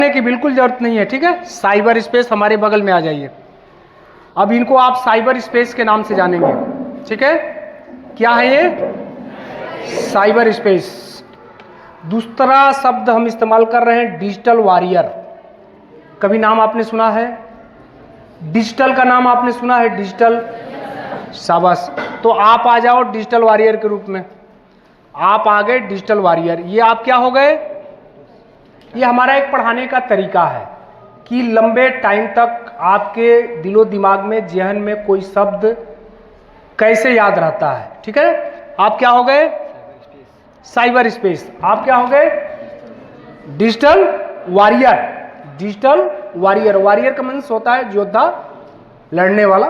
की बिल्कुल जरूरत नहीं है, ठीक है। साइबर स्पेस हमारे बगल में आ जाइए। अब इनको आप साइबर स्पेस के नाम से जानेंगे, ठीक है। क्या है ये? Cyber space. दूसरा शब्द हम इस्तेमाल कर रहे हैं डिजिटल वॉरियर। कभी नाम आपने सुना है? डिजिटल का नाम आपने सुना है? डिजिटल, शाबाश। तो आप आ जाओ डिजिटल वॉरियर के रूप में। आप आ गए डिजिटल वॉरियर। ये आप क्या हो गए? ये हमारा एक पढ़ाने का तरीका है कि लंबे टाइम तक आपके दिलो दिमाग में, जहन में कोई शब्द कैसे याद रहता है, ठीक है। आप क्या हो गए? Cyber space. आप क्या हो गए? Digital warrior. Digital warrior. Warrior का मीन्स होता है योद्धा, लड़ने वाला।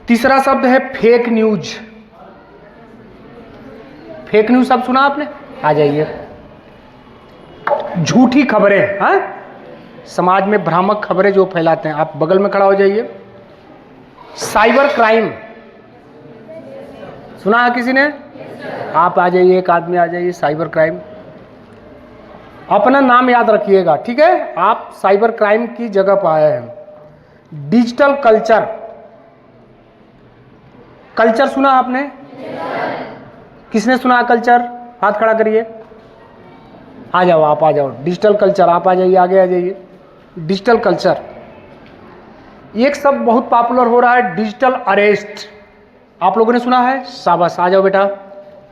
तीसरा शब्द है फेक न्यूज। फेक न्यूज सब सुना आपने? आ जाइए। झूठी खबरें, हाँ, समाज में भ्रामक खबरें जो फैलाते हैं। आप बगल में खड़ा हो जाइए। साइबर क्राइम सुना है किसी ने? आप आ जाइए, एक आदमी आ जाइए। साइबर क्राइम, अपना नाम याद रखिएगा, ठीक है। आप साइबर क्राइम की जगह पर आए हैं। Digital culture. कल्चर सुना आपने? किसने सुना कल्चर? हाथ खड़ा करिए। आ जाओ, आप आ जाओ। डिजिटल कल्चर, आप आ जाइए, आगे आ जाइए। Digital culture. एक शब्द बहुत पॉपुलर हो रहा है, डिजिटल अरेस्ट। आप लोगों ने सुना है? शाबाश, आ जाओ बेटा।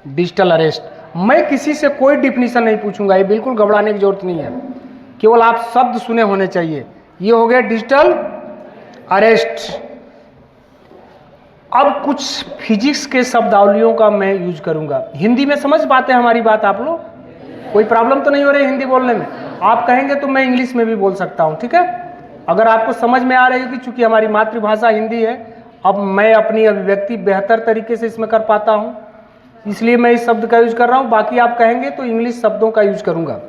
Digital arrest. मैं किसी से कोई डिफिनीशन नहीं पूछूंगा, ये बिल्कुल घबराने की जरूरत नहीं है, केवल आप शब्द सुने होने चाहिए। ये हो गया डिजिटल अरेस्ट। अब कुछ फिजिक्स के शब्दावलियों का मैं यूज करूंगा। हिंदी में समझ पाते हैं हमारी बात आप लोग? कोई प्रॉब्लम तो नहीं हो रही हिंदी बोलने में? आप कहेंगे तो मैं इंग्लिश में भी बोल सकता हूं, ठीक है, अगर आपको समझ में आ रही होगी। चूंकि हमारी मातृभाषा हिंदी है, अब मैं अपनी अभिव्यक्ति बेहतर तरीके से इसमें कर पाता हूं, इसलिए मैं इस शब्द का यूज कर रहा हूं। बाकी आप कहेंगे तो इंग्लिश शब्दों का यूज करूंगा।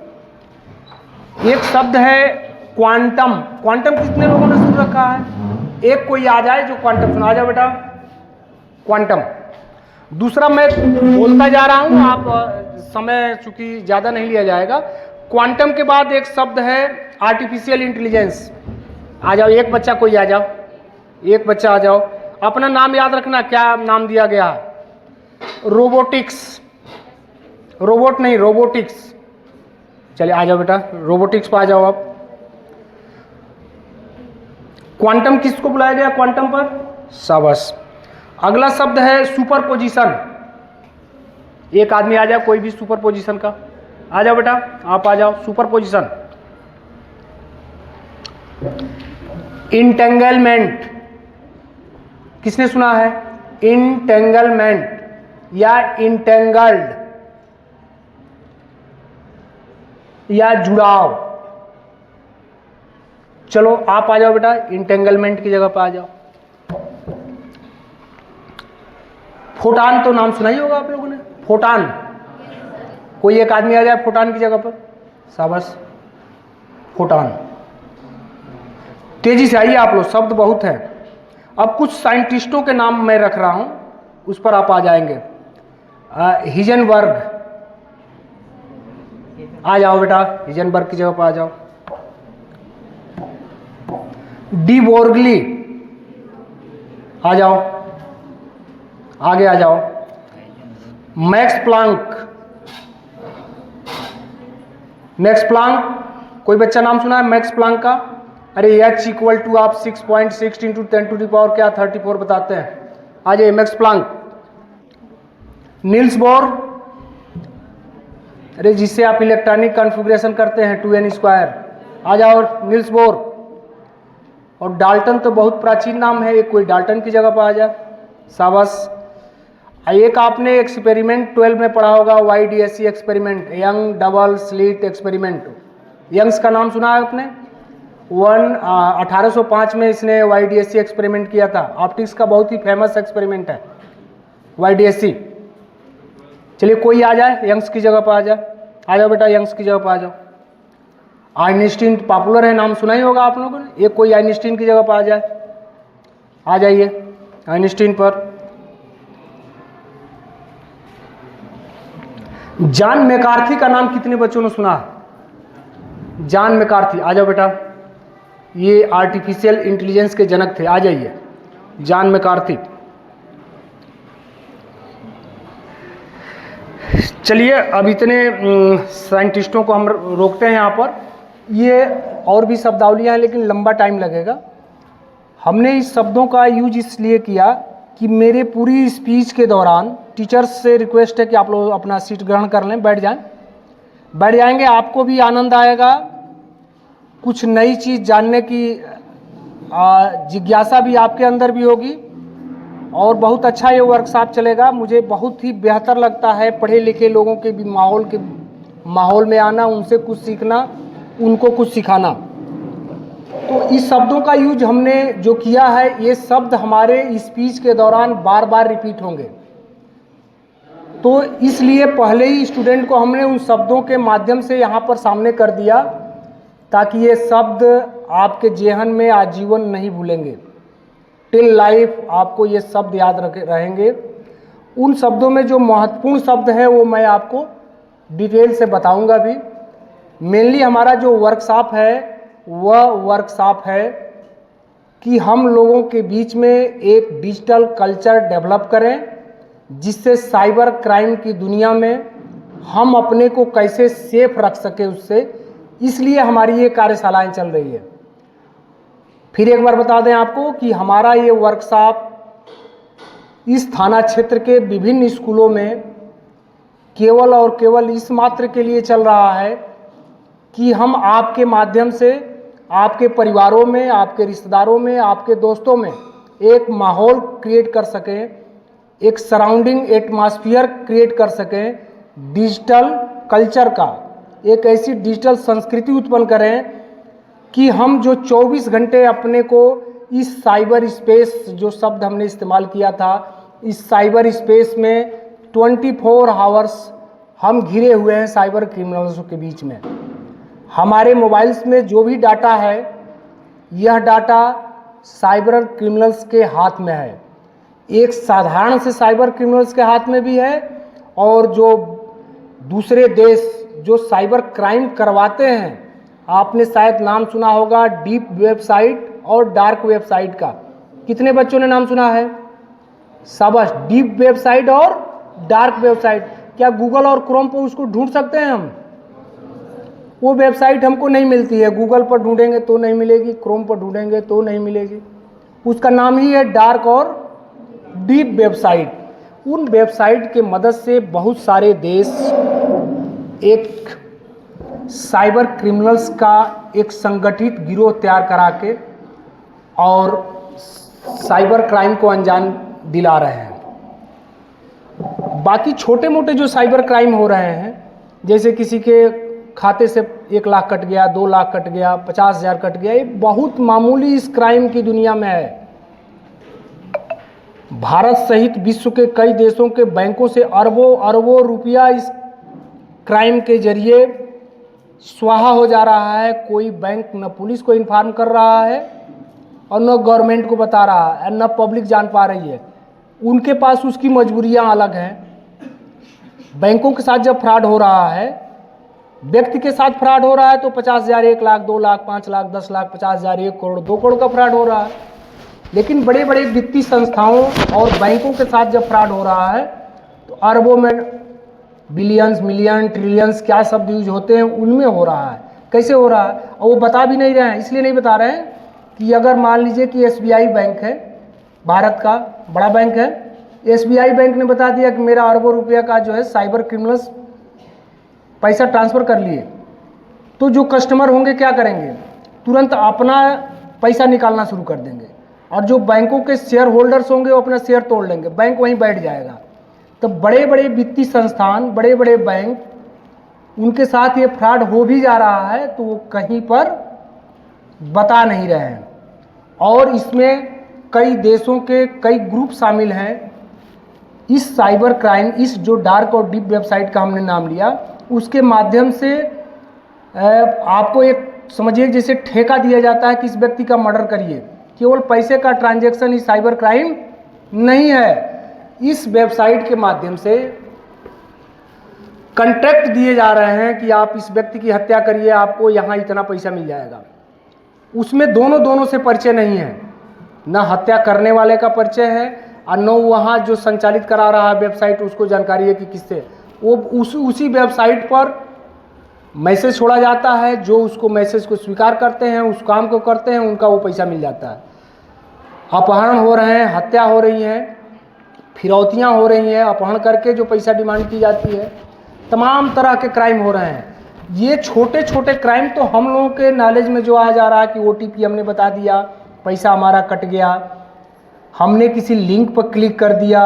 एक शब्द है क्वांटम। क्वांटम कितने लोगों ने सुन रखा है? एक कोई आ जाए जो क्वांटम सुना। आ जाओ बेटा, क्वांटम। दूसरा मैं बोलता जा रहा हूं, आप समय चूंकि ज्यादा नहीं लिया जाएगा। क्वांटम के बाद एक शब्द है आर्टिफिशियल इंटेलिजेंस। आ जाओ, एक बच्चा कोई आ जाओ, एक बच्चा आ जाओ। अपना नाम याद रखना, क्या नाम दिया गया है? रोबोटिक्स। रोबोट नहीं, रोबोटिक्स। चलिए आ जाओ बेटा, रोबोटिक्स पर आ जाओ आप। क्वांटम किसको बुलाया गया क्वांटम पर? शाबाश। अगला शब्द है सुपरपोजिशन। एक आदमी आ जाओ, कोई भी सुपरपोजिशन का। आ जाओ बेटा, आप आ जाओ। सुपरपोजिशन। इंटेंगलमेंट। किसने सुना है? इंटेंगलमेंट या इंटेंगल्ड या जुड़ाव। चलो आप आ जाओ बेटा, इंटेंगलमेंट की जगह पर आ जाओ। फोटान तो नाम सुना ही होगा आप लोगों ने। फोटान, कोई एक आदमी आ जाए फोटान की जगह पर। शाबाश, फोटान। तेजी से आइए आप लोग, शब्द बहुत हैं। अब कुछ साइंटिस्टों के नाम मैं रख रहा हूं, उस पर आप आ जाएंगे। हिजनबर्ग। आ जाओ बेटा, हिजनबर्ग की जगह पर आ जाओ। डी बोर्गली। आ जाओ, आगे आ जाओ। Max Planck. मैक्स प्लांक, कोई बच्चा नाम सुना है मैक्स प्लांक का? अरे H इक्वल टू आप 6.6 इंटू 10 टू द पावर क्या 34 बताते हैं। आ जाइए, मैक्स प्लांक। नील्स बोर, अरे जिससे आप इलेक्ट्रॉनिक कॉन्फ़िगरेशन करते हैं 2n²। आ जाओ, नील्स बोर। और डाल्टन तो बहुत प्राचीन नाम है, एक कोई डाल्टन की जगह पर आ जाए। शाबाश। एक आपने एक्सपेरिमेंट 12 में पढ़ा होगा, YDSC experiment, Young double slit experiment. Young's का नाम सुना है आपने? 1805 में इसने YDSC एक्सपेरिमेंट किया था। ऑप्टिक्स का बहुत ही फेमस एक्सपेरिमेंट है YDSC। चलिए कोई आ जाए, यंग्स की जगह पर आ जाए। आ जाओ बेटा, यंग्स की जगह पर आ जाओ। आइंस्टीन पॉपुलर है, नाम सुना ही होगा आप लोगों ने। एक कोई आइंस्टीन की जगह पर आ जाए। आ जाइए आइंस्टीन पर। जॉन मैकार्थी का नाम कितने बच्चों ने सुना? जॉन मैकार्थी, आ जाओ बेटा, ये आर्टिफिशियल इंटेलिजेंस के जनक थे, आ जाइए। John McCarthy. चलिए अब इतने साइंटिस्टों को हम रोकते हैं यहाँ पर। ये और भी शब्दावलियाँ हैं लेकिन लंबा टाइम लगेगा। हमने इस शब्दों का यूज इसलिए किया कि मेरे पूरी स्पीच के दौरान टीचर्स से रिक्वेस्ट है कि आप लोग अपना सीट ग्रहण कर लें, बैठ जाएंगे। आपको भी आनंद आएगा, कुछ नई चीज़ जानने की जिज्ञासा भी आपके अंदर भी होगी और बहुत अच्छा ये वर्कशॉप चलेगा। मुझे बहुत ही बेहतर लगता है पढ़े लिखे लोगों के भी माहौल में आना, उनसे कुछ सीखना, उनको कुछ सिखाना। तो इस शब्दों का यूज हमने जो किया है, ये शब्द हमारे स्पीच के दौरान बार बार रिपीट होंगे। तो इसलिए पहले ही स्टूडेंट को हमने उन शब्दों के माध्यम से यहाँ पर सामने कर दिया ताकि ये शब्द आपके जेहन में आजीवन नहीं भूलेंगे, टिल लाइफ आपको ये शब्द याद रहेंगे। उन शब्दों में जो महत्वपूर्ण शब्द हैं वो मैं आपको डिटेल से बताऊंगा भी। मेनली हमारा जो वर्कशॉप है वह वर्कशॉप है कि हम लोगों के बीच में एक डिजिटल कल्चर डेवलप करें जिससे साइबर क्राइम की दुनिया में हम अपने को कैसे सेफ रख सके उससे, इसलिए हमारी ये कार्यशालाएं चल रही है। फिर एक बार बता दें आपको कि हमारा ये वर्कशॉप इस थाना क्षेत्र के विभिन्न स्कूलों में केवल और केवल इस मात्र के लिए चल रहा है कि हम आपके माध्यम से आपके परिवारों में, आपके रिश्तेदारों में, आपके दोस्तों में एक माहौल क्रिएट कर सकें, एक सराउंडिंग एटमॉस्फेयर क्रिएट कर सकें, डिजिटल कल्चर का एक ऐसी डिजिटल संस्कृति उत्पन्न करें कि हम जो 24 घंटे अपने को इस साइबर स्पेस, जो शब्द हमने इस्तेमाल किया था, इस साइबर स्पेस में 24 आवर्स हम घिरे हुए हैं साइबर क्रिमिनल्स के बीच में। हमारे मोबाइल्स में जो भी डाटा है, यह डाटा साइबर क्रिमिनल्स के हाथ में है। एक साधारण से साइबर क्रिमिनल्स के हाथ में भी है और जो दूसरे देश जो साइबर क्राइम करवाते हैं, आपने शायद नाम सुना होगा डीप वेबसाइट और डार्क वेबसाइट का। कितने बच्चों ने नाम सुना है? शाबाश। डीप वेबसाइट और डार्क वेबसाइट, क्या गूगल और क्रोम पर उसको ढूंढ सकते हैं हम? वो वेबसाइट हमको नहीं मिलती है, गूगल पर ढूंढेंगे तो नहीं मिलेगी, क्रोम पर ढूंढेंगे तो नहीं मिलेगी। उसका नाम ही है डार्क और डीप वेबसाइट। उन वेबसाइट के मदद से बहुत सारे देश एक साइबर क्रिमिनल्स का एक संगठित गिरोह तैयार करा के और साइबर क्राइम को अंजाम दिला रहे हैं। बाकी छोटे मोटे जो साइबर क्राइम हो रहे हैं, जैसे किसी के खाते से 1 लाख कट गया, 2 लाख कट गया, 50,000 कट गया, ये बहुत मामूली इस क्राइम की दुनिया में है। भारत सहित विश्व के कई देशों के बैंकों से अरबों अरबों रुपया इस क्राइम के जरिए स्वाहा हो जा रहा है। कोई बैंक न पुलिस को इन्फॉर्म कर रहा है और न गवर्नमेंट को बता रहा है, न पब्लिक जान पा रही है। उनके पास उसकी मजबूरियां अलग हैं। बैंकों के साथ जब फ्रॉड हो रहा है, व्यक्ति के साथ फ्रॉड हो रहा है तो 50,000, 1 लाख, 2 लाख, 5 लाख, 10 लाख, 50,000, 1 करोड़, 2 करोड़ का फ्रॉड हो रहा है। लेकिन बड़े बड़े वित्तीय संस्थाओं और बैंकों के साथ जब फ्रॉड हो रहा है तो अरबों में, बिलियंस, मिलियन, ट्रिलियंस, क्या शब्द यूज होते हैं, उनमें हो रहा है। कैसे हो रहा है? और वो बता भी नहीं रहे हैं। इसलिए नहीं बता रहे हैं कि अगर मान लीजिए कि SBI बैंक है, भारत का बड़ा बैंक है, SBI बैंक ने बता दिया कि मेरा अरबों रुपये का जो है साइबर क्रिमिनल्स पैसा ट्रांसफ़र कर लिए, तो जो कस्टमर होंगे क्या करेंगे? तुरंत अपना पैसा निकालना शुरू कर देंगे और जो बैंकों के शेयर होल्डर्स होंगे वो अपना शेयर तोड़ लेंगे, बैंक वहीं बैठ जाएगा। तो बड़े बड़े वित्तीय संस्थान, बड़े बड़े बैंक, उनके साथ ये फ्रॉड हो भी जा रहा है तो वो कहीं पर बता नहीं रहे हैं। और इसमें कई देशों के कई ग्रुप शामिल हैं। इस साइबर क्राइम, इस जो डार्क और डीप वेबसाइट का हमने नाम लिया, उसके माध्यम से आपको एक समझिए जैसे ठेका दिया जाता है कि इस व्यक्ति का मर्डर करिए। केवल पैसे का ट्रांजैक्शन ही साइबर क्राइम नहीं है। इस वेबसाइट के माध्यम से कॉन्ट्रैक्ट दिए जा रहे हैं कि आप इस व्यक्ति की हत्या करिए, आपको यहाँ इतना पैसा मिल जाएगा। उसमें दोनों से परिचय नहीं है, न हत्या करने वाले का परिचय है और न वहाँ जो संचालित करा रहा है वेबसाइट उसको जानकारी है कि किससे। वो उसी वेबसाइट पर मैसेज छोड़ा जाता है, जो उसको मैसेज को स्वीकार करते हैं, उस काम को करते हैं, उनका वो पैसा मिल जाता है। अपहरण हो रहे हैं, हत्या हो रही हैं, फिरौतियाँ हो रही हैं, अपहरण करके जो पैसा डिमांड की जाती है, तमाम तरह के क्राइम हो रहे हैं। ये छोटे छोटे क्राइम तो हम लोगों के नॉलेज में जो आ जा रहा है कि OTP हमने बता दिया, पैसा हमारा कट गया, हमने किसी लिंक पर क्लिक कर दिया,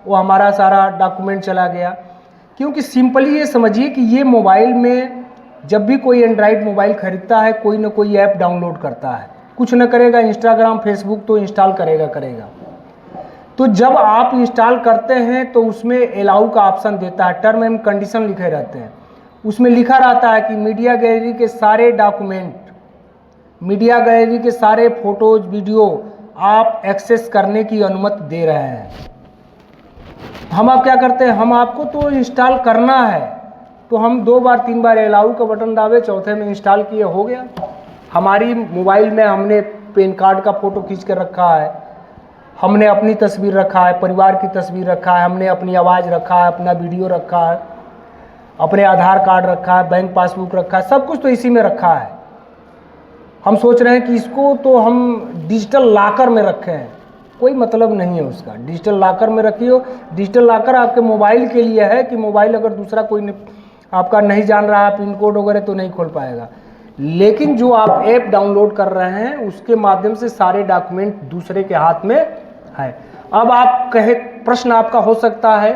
वो हमारा सारा डॉक्यूमेंट चला गया। क्योंकि सिंपली ये समझिए कि ये मोबाइल में जब भी कोई एंड्रॉयड मोबाइल खरीदता है, कोई ना कोई ऐप डाउनलोड करता है, कुछ न करेगा इंस्टाग्राम फेसबुक तो इंस्टॉल करेगा। तो जब आप इंस्टॉल करते हैं तो उसमें अलाउ का ऑप्शन देता है, टर्म एंड कंडीशन लिखे रहते हैं। उसमें लिखा रहता है कि मीडिया गैलरी के सारे डॉक्यूमेंट, मीडिया गैलरी के सारे फोटोज वीडियो आप एक्सेस करने की अनुमति दे रहे हैं। हम आप क्या करते हैं, हम आपको तो इंस्टॉल करना है, तो हम 2 बार 3 बार अलाउ का बटन दाबे, चौथे में इंस्टॉल किए, हो गया। हमारी मोबाइल में हमने पैन कार्ड का फ़ोटो खींच कर रखा है, हमने अपनी तस्वीर रखा है, परिवार की तस्वीर रखा है, हमने अपनी आवाज़ रखा है, अपना वीडियो रखा है, अपने आधार कार्ड रखा है, बैंक पासबुक रखा है, सब कुछ तो इसी में रखा है। हम सोच रहे हैं कि इसको तो हम डिजिटल लॉकर में रखें, कोई मतलब नहीं है उसका। डिजिटल लॉकर में रखिए। डिजिटल लॉकर आपके मोबाइल के लिए है कि मोबाइल अगर दूसरा कोई आपका नहीं जान रहा है पिन कोड वगैरह तो नहीं खोल पाएगा। लेकिन जो आप ऐप डाउनलोड कर रहे हैं उसके माध्यम से सारे डॉक्यूमेंट दूसरे के हाथ में है। अब आप कहे, प्रश्न आपका हो सकता है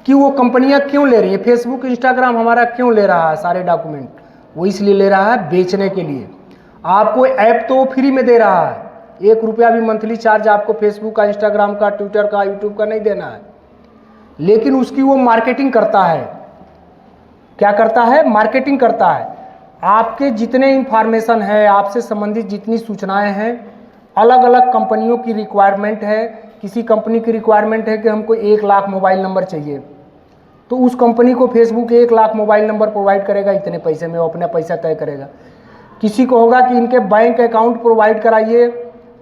कि वो कंपनियां क्यों ले रही है, फेसबुक इंस्टाग्राम हमारा क्यों ले रहा है सारे डॉक्यूमेंट? वो इसलिए ले रहा है बेचने के लिए। आपको ऐप तो फ्री में दे रहा है, 1 रुपया भी मंथली चार्ज आपको फेसबुक का, इंस्टाग्राम का, ट्विटर का, यूट्यूब का नहीं देना है। लेकिन उसकी वो मार्केटिंग करता है। क्या करता है? मार्केटिंग करता है। आपके जितने इंफॉर्मेशन है, आपसे संबंधित जितनी सूचनाएं हैं, अलग अलग कंपनियों की रिक्वायरमेंट है। किसी कंपनी की रिक्वायरमेंट है कि हमको 1 लाख मोबाइल नंबर चाहिए, तो उस कंपनी को Facebook 1 lakh mobile number provide करेगा, इतने पैसे में वो अपना पैसा तय करेगा। किसी को होगा कि इनके बैंक अकाउंट प्रोवाइड कराइए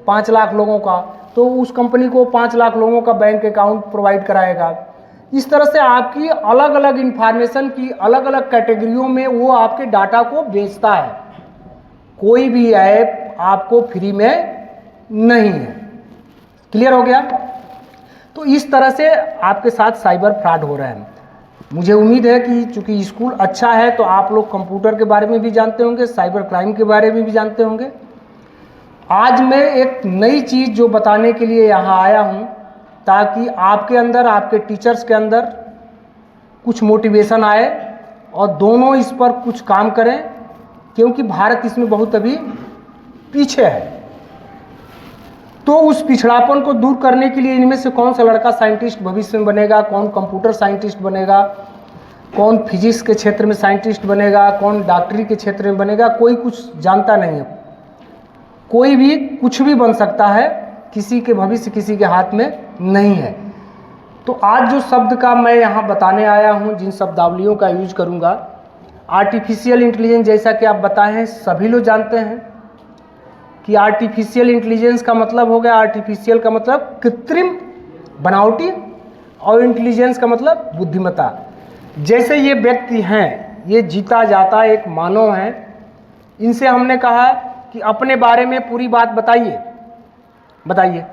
5 लाख लोगों का, तो उस कंपनी को 5 लाख लोगों का बैंक अकाउंट प्रोवाइड कराएगा। इस तरह से आपकी अलग अलग इंफॉर्मेशन की अलग अलग कैटेगरियों में वो आपके डाटा को बेचता है। कोई भी ऐप आपको फ्री में नहीं है। क्लियर हो गया? तो इस तरह से आपके साथ साइबर फ्रॉड हो रहा है। मुझे उम्मीद है कि चूंकि स्कूल अच्छा है तो आप लोग कंप्यूटर के बारे में भी जानते होंगे, साइबर क्राइम के बारे में भी जानते होंगे। आज मैं एक नई चीज़ जो बताने के लिए यहाँ आया हूँ ताकि आपके अंदर, आपके टीचर्स के अंदर कुछ मोटिवेशन आए और दोनों इस पर कुछ काम करें, क्योंकि भारत इसमें बहुत अभी पीछे है। तो उस पिछड़ापन को दूर करने के लिए इनमें से कौन सा लड़का साइंटिस्ट भविष्य में बनेगा, कौन कंप्यूटर साइंटिस्ट बनेगा, कौन फिजिक्स के क्षेत्र में साइंटिस्ट बनेगा, कौन डॉक्टरी के क्षेत्र में बनेगा, कोई कुछ जानता नहीं है। कोई भी कुछ भी बन सकता है, किसी के भविष्य किसी के हाथ में नहीं है। तो आज जो शब्द का मैं यहाँ बताने आया हूँ, जिन शब्दावलियों का यूज करूँगा, आर्टिफिशियल इंटेलिजेंस, जैसा कि आप बताए हैं, सभी लोग जानते हैं कि आर्टिफिशियल इंटेलिजेंस का मतलब हो गया, आर्टिफिशियल का मतलब कृत्रिम, बनावटी, और इंटेलिजेंस का मतलब बुद्धिमत्ता। जैसे ये व्यक्ति हैं, ये जीता जाता एक मानव हैं, इनसे हमने कहा कि अपने बारे में पूरी बात बताइए। बताइए।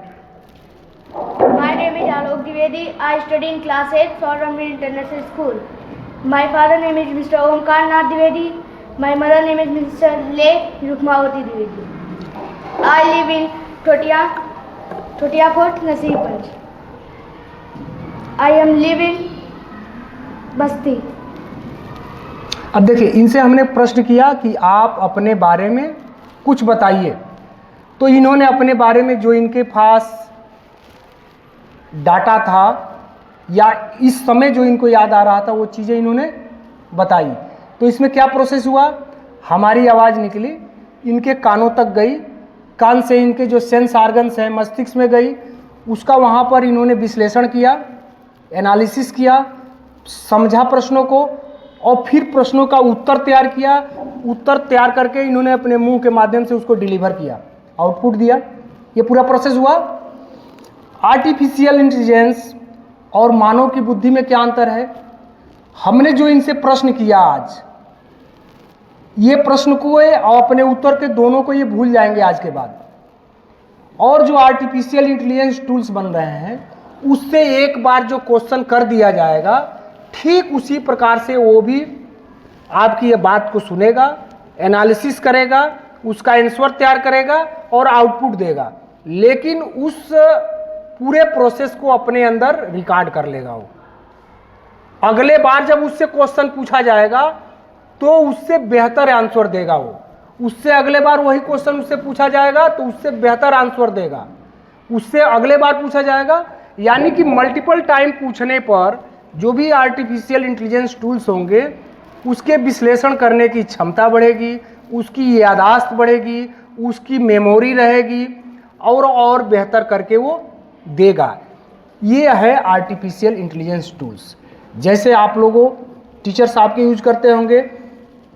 My name is Alok Dwivedi. I study in class 8 Saurabh International School. My father name is Mr. Omkar Nath Dwivedi. My mother name is Mr. Le Rukmawati Dwivedi. I live in Thotia Fort, Nasirganj. I am living Basti. अब देखिए, इनसे हमने प्रश्न किया कि आप अपने बारे में कुछ बताइए, तो इन्होंने अपने बारे में जो इनके पास डाटा था या इस समय जो इनको याद आ रहा था वो चीज़ें इन्होंने बताई। तो इसमें क्या प्रोसेस हुआ, हमारी आवाज़ निकली, इनके कानों तक गई, कान से इनके जो सेंस ऑर्गन्स हैं मस्तिष्क में गई, उसका वहाँ पर इन्होंने विश्लेषण किया, एनालिसिस किया, समझा प्रश्नों को और फिर प्रश्नों का उत्तर तैयार किया। उत्तर तैयार करके इन्होंने अपने मुंह के माध्यम से उसको डिलीवर किया, आउटपुट दिया। ये पूरा प्रोसेस हुआ। आर्टिफिशियल इंटेलिजेंस और मानव की बुद्धि में क्या अंतर है? हमने जो इनसे प्रश्न किया आज, ये प्रश्न को और अपने उत्तर के दोनों को ये भूल जाएंगे आज के बाद। और जो आर्टिफिशियल इंटेलिजेंस टूल्स बन रहे हैं, उससे एक बार जो क्वेश्चन कर दिया जाएगा, ठीक उसी प्रकार से वो भी आपकी ये बात को सुनेगा, एनालिसिस करेगा, उसका आंसर तैयार करेगा और आउटपुट देगा। लेकिन उस पूरे प्रोसेस को अपने अंदर रिकॉर्ड कर लेगा वो। अगले बार जब उससे क्वेश्चन पूछा जाएगा तो उससे बेहतर आंसर देगा वो। उससे अगले बार वही क्वेश्चन उससे पूछा जाएगा तो उससे बेहतर आंसर देगा। उससे अगले बार पूछा जाएगा, यानी कि मल्टीपल टाइम पूछने पर जो भी आर्टिफिशियल इंटेलिजेंस टूल्स होंगे, उसके विश्लेषण करने की क्षमता बढ़ेगी, उसकी याददाश्त बढ़ेगी, उसकी मेमोरी रहेगी और बेहतर करके वो देगा। ये है आर्टिफिशियल इंटेलिजेंस टूल्स। जैसे आप लोगों टीचर्स आपके यूज करते होंगे,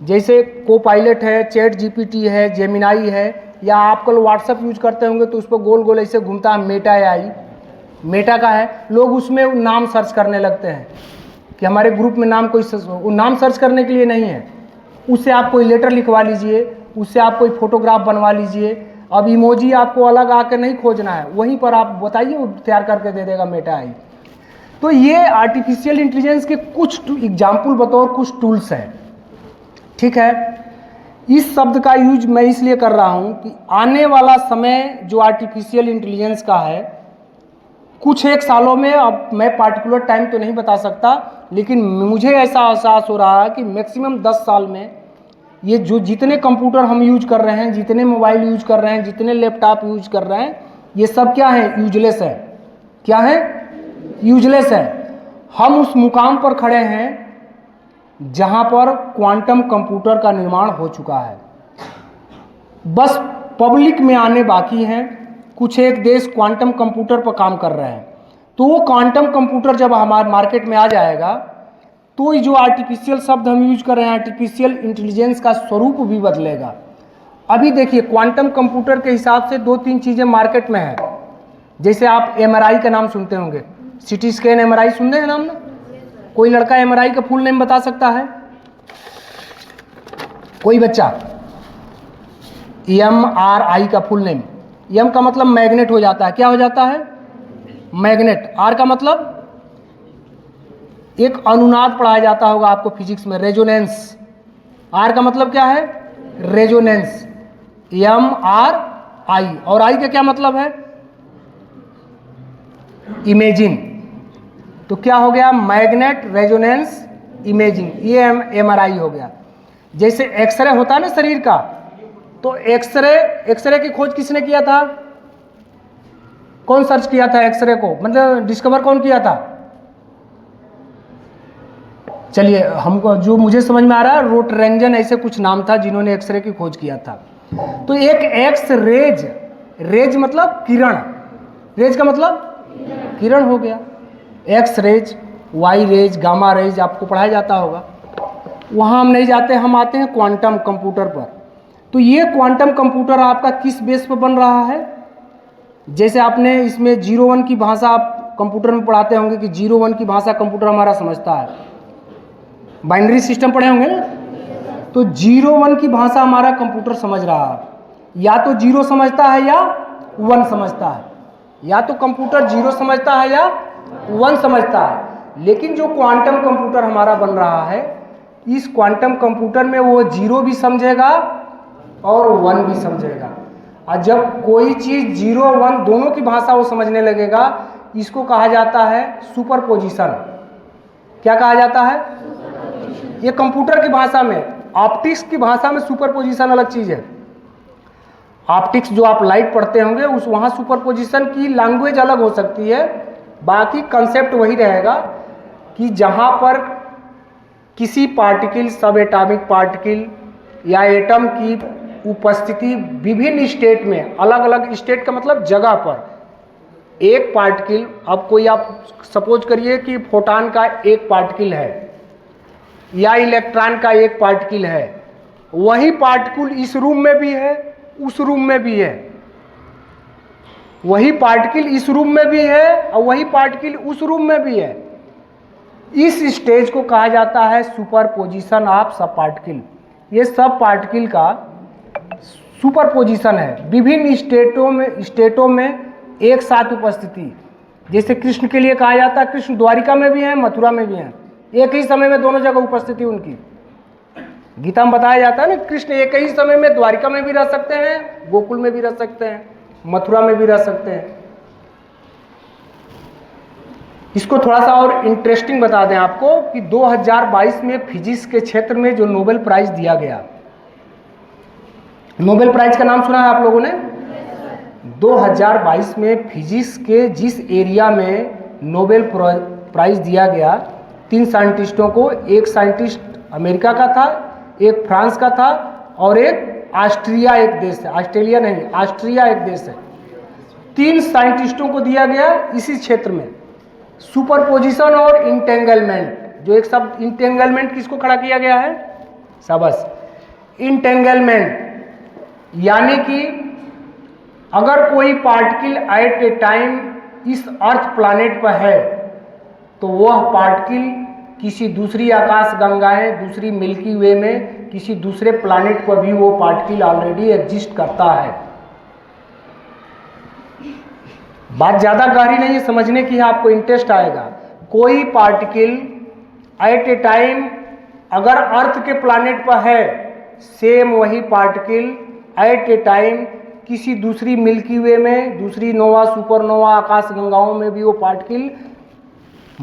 जैसे कोपायलट है, चैट जीपीटी है, जेमिनाई है, या आप कल व्हाट्सएप यूज करते होंगे तो उस पर गोल गोल ऐसे घूमता है, मेटा एआई, मेटा का है। लोग उसमें नाम सर्च करने लगते हैं कि हमारे ग्रुप में नाम कोई वो नाम सर्च करने के लिए नहीं है। उससे आप कोई लेटर लिखवा लीजिए, उससे आप कोई फोटोग्राफ बनवा लीजिए। अब इमोजी आपको अलग आकर नहीं खोजना है, वहीं पर आप बताइए, वो तैयार करके दे देगा मेटा एआई। तो ये आर्टिफिशियल इंटेलिजेंस के कुछ एग्जाम्पल बतौर कुछ टूल्स हैं, ठीक है। इस शब्द का यूज मैं इसलिए कर रहा हूं कि आने वाला समय जो आर्टिफिशियल इंटेलिजेंस का है, कुछ एक सालों में, अब मैं पार्टिकुलर टाइम तो नहीं बता सकता, लेकिन मुझे ऐसा एहसास हो रहा है कि मैक्सिमम 10 साल में ये जो जितने कंप्यूटर हम यूज कर रहे हैं, जितने मोबाइल यूज कर रहे हैं, जितने लैपटॉप यूज कर रहे हैं, ये सब क्या है? यूजलेस है। क्या है? यूजलेस है। हम उस मुकाम पर खड़े हैं जहां पर क्वांटम कंप्यूटर का निर्माण हो चुका है, बस पब्लिक में आने बाकी हैं। कुछ एक देश क्वांटम कंप्यूटर पर काम कर रहे हैं। तो वो क्वांटम कंप्यूटर जब हमारे मार्केट में आ जाएगा तो ये जो आर्टिफिशियल शब्द हम यूज कर रहे हैं, आर्टिफिशियल इंटेलिजेंस का स्वरूप भी बदलेगा। अभी देखिए, क्वांटम कंप्यूटर के हिसाब से 2-3 चीज़ें मार्केट में हैं। जैसे आप एमआरआई का नाम सुनते होंगे, सिटी स्कैन, एमआरआई सुनते हैं नाम ना? कोई लड़का एमआरआई का फुल नेम बता सकता है? कोई बच्चा? एमआरआई का फुल नेम। एम का मतलब मैग्नेट हो जाता है। क्या हो जाता है? मैग्नेट। आर का मतलब एक अनुनाद पढ़ाया जाता होगा आपको फिजिक्स में, रेजोनेंस। आर का मतलब क्या है? रेजोनेंस। एमआरआई। और आई का क्या मतलब है? इमेजिंग। तो क्या हो गया? Magnet, resonance, imaging. ये एमआरआई हो गया। जैसे एक्सरे होता है ना शरीर का, तो एक्सरे की खोज किसने किया था? कौन सर्च किया था एक्सरे को? मतलब डिस्कवर कौन किया था? चलिए, हमको जो मुझे समझ में आ रहा है, रोटरेंजन ऐसे कुछ नाम था जिन्होंने एक्सरे की खोज किया था। तो एक एक्स रेज, रेज मतलब किरण, रेज का मतलब किरण हो गया। X rays, Y rays, gamma rays आपको पढ़ाया जाता होगा। वहाँ हम नहीं जाते, हम आते हैं क्वांटम कंप्यूटर पर। तो ये क्वांटम कंप्यूटर आपका किस बेस पर बन रहा है? जैसे आपने इसमें 0-1 की भाषा आप कंप्यूटर में पढ़ाते होंगे कि 0-1 की भाषा कंप्यूटर हमारा समझता है। बाइनरी सिस्टम पढ़े होंगे ना? तो 0-1 की भाषा हमारा कंप्यूटर समझ रहा है। या तो 0 समझता है या 1 समझता है, या तो कंप्यूटर 0 समझता है या 1 समझता है। लेकिन जो क्वांटम कंप्यूटर हमारा बन रहा है, इस क्वांटम कंप्यूटर में वो 0 भी समझेगा और 1 भी समझेगा। और जब कोई चीज़ 0-1 दोनों की भाषा वो समझने लगेगा, इसको कहा जाता है सुपरपोजिशन। क्या कहा जाता है? ये कंप्यूटर की भाषा में, ऑप्टिक्स की भाषा में सुपरपोजिशन अलग चीज़ है। ऑप्टिक्स जो आप लाइट पढ़ते होंगे, उस वहाँ सुपरपोजिशन की लैंग्वेज अलग हो सकती है, बाकी कंसेप्ट वही रहेगा कि जहाँ पर किसी पार्टिकल, सब एटॉमिक पार्टिकल या एटम की उपस्थिति विभिन्न स्टेट में, अलग अलग स्टेट का मतलब जगह पर, एक पार्टिकल, अब कोई आप सपोज करिए कि फोटॉन का एक पार्टिकल है या इलेक्ट्रॉन का एक पार्टिकल है, वही पार्टिकल इस रूम में भी है, उस रूम में भी है, वही पार्टिकल इस रूम में भी है और वही पार्टिकल उस रूम में भी है। इस स्टेज को कहा जाता है सुपरपोजिशन ऑफ सब पार्टिकल। ये सब पार्टिकल का सुपरपोजिशन है, विभिन्न स्टेटों में एक साथ उपस्थिति। जैसे कृष्ण के लिए कहा जाता है कृष्ण द्वारिका में भी हैं, मथुरा में भी हैं, एक ही समय में दोनों जगह उपस्थिति उनकी। गीता में बताया जाता है ना, कृष्ण एक ही समय में द्वारिका में भी रह सकते हैं, गोकुल में भी रह सकते हैं, मथुरा में भी रह सकते हैं। इसको थोड़ा सा और इंटरेस्टिंग बता दें आपको कि 2022 में फिजिक्स के क्षेत्र में जो नोबेल प्राइज दिया गया, नोबेल प्राइज का नाम सुना है आप लोगों ने? 2022 में फिजिक्स के जिस एरिया में नोबेल प्राइज दिया गया, 3 साइंटिस्टों को, एक साइंटिस्ट अमेरिका का था, एक फ्रांस का था और एक ऑस्ट्रिया एक देश है, ऑस्ट्रेलिया नहीं, ऑस्ट्रिया एक देश है। 3 साइंटिस्टों को दिया गया इसी क्षेत्र में, सुपरपोजिशन और इंटेंगलमेंट। जो एक शब्द इंटेंगलमेंट किसको खड़ा किया गया है? शाबाश, इंटेंगलमेंट, यानी कि अगर कोई पार्टिकल एट ए टाइम इस अर्थ प्लैनेट पर है तो वह पार्टिकल किसी दूसरी आकाश गंगाएं, दूसरी मिल्की वे में, किसी दूसरे प्लैनेट पर भी वो पार्टिकल ऑलरेडी एग्जिस्ट करता है। बात ज़्यादा गहरी नहीं है, समझने की है, आपको इंटरेस्ट आएगा। कोई पार्टिकल एट ए टाइम अगर अर्थ के प्लैनेट पर है, सेम वही पार्टिकल एट ए टाइम किसी दूसरी मिल्की वे में, दूसरी नोवा, सुपरनोवा, आकाश गंगाओं में भी वो पार्टिकल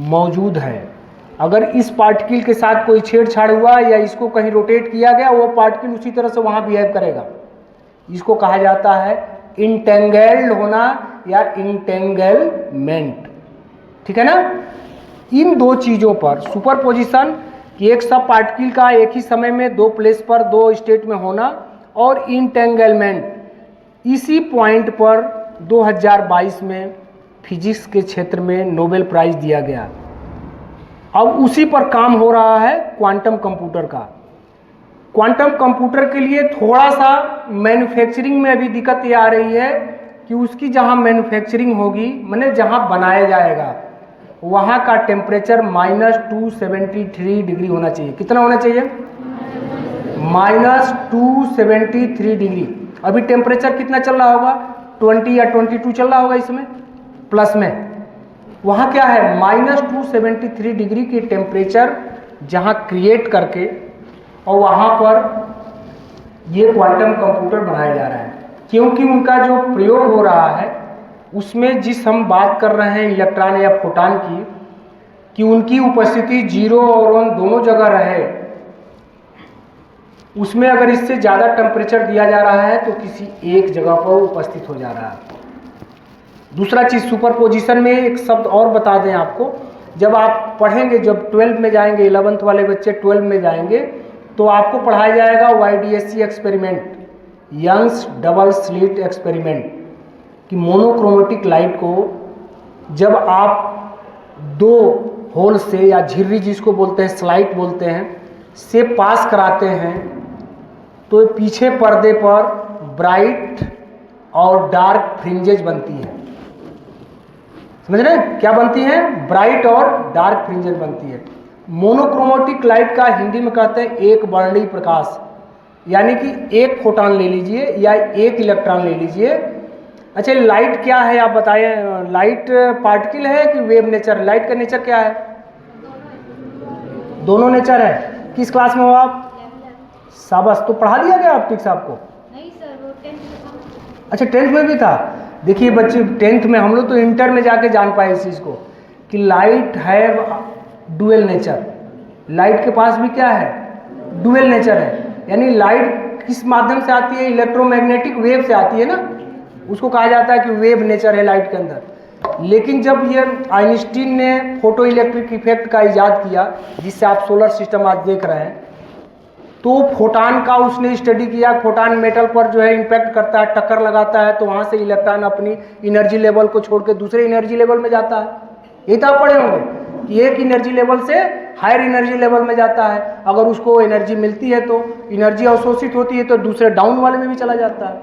मौजूद है। अगर इस पार्टिकल के साथ कोई छेड़छाड़ हुआ या इसको कहीं रोटेट किया गया, वो पार्टिकल उसी तरह से वहाँ बिहेव करेगा। इसको कहा जाता है इंटेंगल्ड होना या इंटेंगलमेंट। ठीक है ना? इन 2 चीज़ों पर, सुपरपोजिशन कि एक सब पार्टिकल का एक ही समय में 2 प्लेस पर 2 स्टेट में होना, और इंटेंगलमेंट, इसी पॉइंट पर 2022 में फिजिक्स के क्षेत्र में नोबेल प्राइज दिया गया। अब उसी पर काम हो रहा है क्वांटम कंप्यूटर का। क्वांटम कंप्यूटर के लिए थोड़ा सा मैन्युफैक्चरिंग में अभी दिक्कत ये आ रही है कि उसकी जहाँ मैन्युफैक्चरिंग होगी, माने जहाँ बनाया जाएगा, वहाँ का टेम्परेचर -273 डिग्री होना चाहिए। कितना होना चाहिए? -273 डिग्री। अभी टेम्परेचर कितना चल रहा होगा? 20 या 22 चल रहा होगा इसमें प्लस में। वहाँ क्या है? -273 डिग्री की टेम्परेचर जहाँ क्रिएट करके और वहाँ पर ये क्वांटम कंप्यूटर बनाया जा रहा है। क्योंकि उनका जो प्रयोग हो रहा है उसमें जिस हम बात कर रहे हैं इलेक्ट्रॉन या फोटॉन की, कि उनकी उपस्थिति 0 और 1 दोनों जगह रहे, उसमें अगर इससे ज़्यादा टेम्परेचर दिया जा रहा है तो किसी एक जगह पर उपस्थित हो जा रहा है। दूसरा चीज़, सुपरपोजिशन में एक शब्द और बता दें आपको, जब आप पढ़ेंगे, जब 12 में जाएंगे, 11th वाले बच्चे 12 में जाएंगे तो आपको पढ़ाया जाएगा YDSC experiment, Young's double slit experiment, कि मोनोक्रोमेटिक लाइट को जब आप 2 होल से, या झिर्री जिसको बोलते हैं, स्लाइट बोलते हैं, से पास कराते हैं तो पीछे पर्दे पर ब्राइट और डार्क फ्रिंजेज बनती हैं। समझ रहे हैं क्या बनती हैं? ब्राइट और डार्क फ्रिंजेज बनती है। मोनोक्रोमेटिक लाइट का हिंदी में कहते हैं एक वर्णी प्रकाश, यानी कि एक फोटॉन ले लीजिए या एक इलेक्ट्रॉन ले लीजिए। अच्छा, लाइट क्या है आप बताइए? लाइट पार्टिकल है कि वेव नेचर? लाइट का नेचर क्या है? दोनों नेचर है। किस क्लास में हो आप? शाबाश। तो पढ़ा दिया गया ऑप्टिक्स आपको? नहीं सर, वो 10th में। अच्छा, 10th में भी था। देखिए बच्चे, 10th में, हम लोग तो इंटर में जाके जान पाए इस चीज़ को कि लाइट है डुअल नेचर। लाइट के पास भी क्या है? डुअल नेचर है। यानी लाइट किस माध्यम से आती है? इलेक्ट्रोमैग्नेटिक वेव से आती है ना, उसको कहा जाता है कि वेव नेचर है लाइट के अंदर। लेकिन जब ये आइंस्टीन ने फोटो इलेक्ट्रिक इफेक्ट का इजाद किया, जिससे आप सोलर सिस्टम आज देख रहे हैं, तो फोटान का उसने स्टडी किया, फोटान मेटल पर जो है इम्पैक्ट करता है, टक्कर लगाता है, तो वहाँ से इलेक्ट्रॉन अपनी एनर्जी लेवल को छोड़ के दूसरे एनर्जी लेवल में जाता है। ये तो आप पढ़े होंगे कि एक एनर्जी लेवल से हायर एनर्जी लेवल में जाता है, अगर उसको एनर्जी मिलती है तो एनर्जी अवशोषित होती है तो दूसरे डाउन वाले में भी चला जाता है।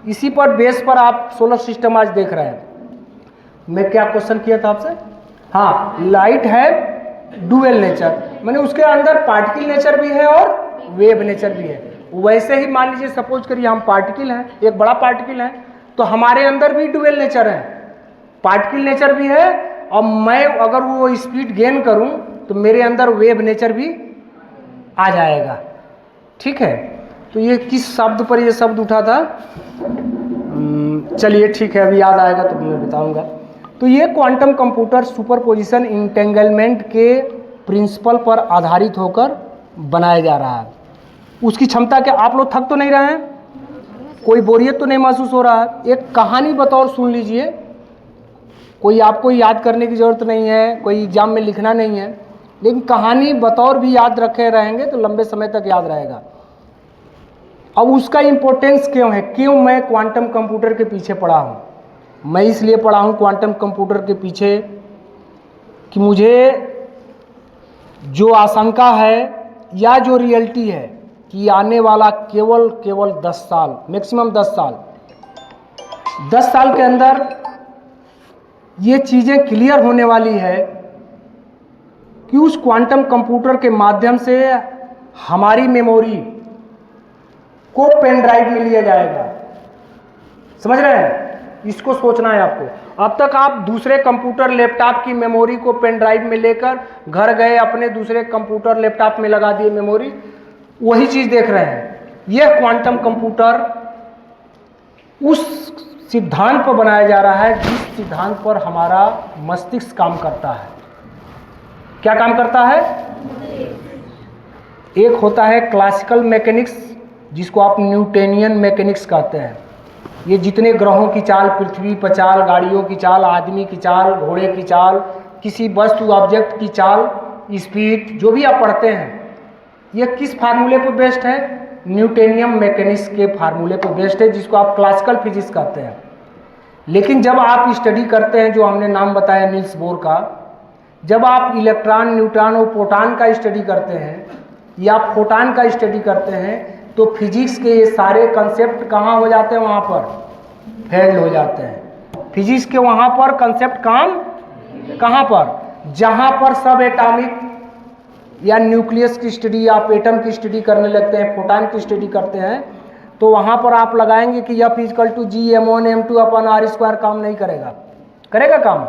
इसी पर बेस पर आप सोलर सिस्टम आज देख रहे हैं। मैं क्या क्वेश्चन किया था आपसे? हाँ, लाइट है डुअल नेचर, माने उसके अंदर पार्टिकल नेचर भी है और वेव नेचर भी है। वैसे ही मान लीजिए सपोज करिए हम पार्टिकल हैं, एक बड़ा पार्टिकल है, तो हमारे अंदर भी डुअल नेचर है, पार्टिकल नेचर भी है, और मैं अगर वो स्पीड गेन करूं तो मेरे अंदर वेव नेचर भी आ जाएगा। ठीक है, तो ये किस शब्द पर ये शब्द उठा था? चलिए ठीक है, अभी याद आएगा तो मैं बताऊंगा। तो ये क्वांटम कंप्यूटर सुपरपोजिशन इंटेंगलमेंट के प्रिंसिपल पर आधारित होकर बनाया जा रहा है। उसकी क्षमता क्या, आप लोग थक तो नहीं रहे हैं? कोई बोरियत तो नहीं महसूस हो रहा है? एक कहानी बतौर सुन लीजिए, कोई आपको याद करने की ज़रूरत नहीं है, कोई एग्जाम में लिखना नहीं है, लेकिन कहानी बतौर भी याद रखे रहेंगे तो लंबे समय तक याद रहेगा। अब उसका इम्पोर्टेंस क्यों है, क्यों मैं क्वांटम कंप्यूटर के पीछे पड़ा हूँ? मैं इसलिए पड़ा हूँ क्वांटम कंप्यूटर के पीछे कि मुझे जो आशंका है या जो रियलिटी है कि आने वाला केवल 10 साल, मैक्सिमम 10 साल के अंदर ये चीज़ें क्लियर होने वाली है कि उस क्वांटम कंप्यूटर के माध्यम से हमारी मेमोरी को पेन ड्राइव में लिया जाएगा। समझ रहे हैं? इसको सोचना है आपको। अब तक आप दूसरे कंप्यूटर लैपटॉप की मेमोरी को पेन ड्राइव में लेकर घर गए, अपने दूसरे कंप्यूटर लैपटॉप में लगा दिए मेमोरी, वही चीज़ देख रहे हैं। यह क्वांटम कंप्यूटर उस सिद्धांत पर बनाया जा रहा है जिस सिद्धांत पर हमारा मस्तिष्क काम करता है। क्या काम करता है? एक होता है क्लासिकल मैकेनिक्स, जिसको आप न्यूटोनियन मैकेनिक्स कहते हैं। ये जितने ग्रहों की चाल, पृथ्वी पर चाल, गाड़ियों की चाल, आदमी की चाल, घोड़े की चाल, किसी वस्तु ऑब्जेक्ट की चाल, स्पीड, जो भी आप पढ़ते हैं, ये किस फार्मूले पर बेस्ड है? न्यूटोनियन मैकेनिक्स के फार्मूले पर बेस्ड है, जिसको आप क्लासिकल फिजिक्स कहते हैं। लेकिन जब आप स्टडी करते हैं, जो हमने नाम बताया नील्स बोर का, जब आप इलेक्ट्रॉन, न्यूट्रॉन और प्रोटॉन का स्टडी करते हैं या फोटान का स्टडी करते हैं, तो फिजिक्स के ये सारे कंसेप्ट कहाँ हो जाते हैं? वहाँ पर फेल्ड हो जाते हैं। फिजिक्स के वहाँ पर कंसेप्ट काम कहाँ पर? जहाँ पर सब एटॉमिक या न्यूक्लियस की स्टडी, आप एटम की स्टडी करने लगते हैं, फोटान की स्टडी करते हैं, तो वहाँ पर आप लगाएंगे कि F = G(m1m2/r²) काम नहीं करेगा। करेगा काम?